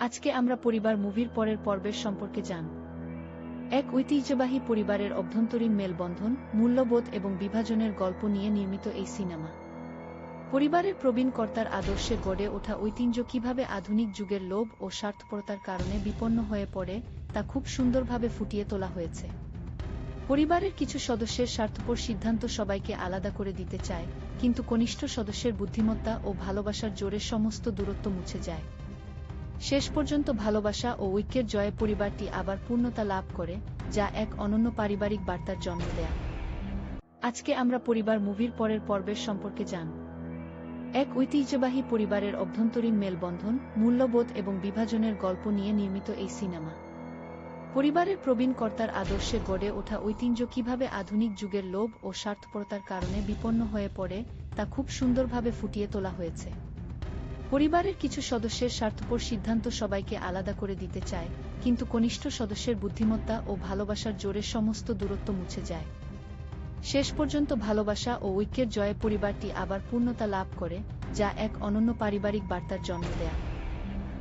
আজকে আমরা পরিবার মুভির পরের পর্বের সম্পর্কে জানব। এক ঐতিহ্যবাহী পরিবারের অভ্যন্তরীণ মেলবন্ধন, মূল্যবোধ এবং বিভাজনের গল্প নিয়ে নির্মিত এই সিনেমা। পরিবারের প্রবীণ কর্তার আদর্শে গড়ে ওঠা ঐতিহ্য কিভাবে আধুনিক যুগের লোভ ও স্বার্থপরতার কারণে বিপন্ন হয়ে পড়ে তা খুব সুন্দরভাবে ফুটিয়ে তোলা হয়েছে। পরিবারের কিছু সদস্যের স্বার্থপর সিদ্ধান্ত সবাইকে আলাদা করে দিতে চায়, কিন্তু কনিষ্ঠ সদস্যের বুদ্ধিমত্তা ও ভালোবাসার জোরে সমস্ত দূরত্ব মুছে যায়। শেষ পর্যন্ত ভালোবাসা ও ঐক্যের জয়ে পরিবারটি আবার পূর্ণতা লাভ করে, যা এক অনন্য পারিবারিক বার্তার জন্ম দেয়। আজকে আমরা পরিবার মুভির পরের পর্বের সম্পর্কে জানব। এক ঐতিহ্যবাহী পরিবারের অভ্যন্তরীণ মেলবন্ধন, মূল্যবোধ এবং বিভাজনের গল্প নিয়ে নির্মিত এই সিনেমা। পরিবারের প্রবীণ কর্তার আদর্শে গড়ে ওঠা ঐতিহ্য কিভাবে আধুনিক যুগের লোভ ও স্বার্থপরতার কারণে বিপন্ন হয়ে পড়ে তা খুব সুন্দরভাবে ফুটিয়ে তোলা হয়েছে। পরিবারের কিছু সদস্যের স্বার্থপর সিদ্ধান্ত সবাইকে আলাদা করে দিতে চায়, কিন্তু কনিষ্ঠ সদস্যের বুদ্ধিমত্তা ও ভালোবাসার জোরে সমস্ত দূরত্ব মুছে যায়। শেষ পর্যন্ত ভালোবাসা ও ঐক্যের জয়ে পরিবারটি আবার পূর্ণতা লাভ করে, যা এক অনন্য পারিবারিক বার্তার জন্ম দেয়।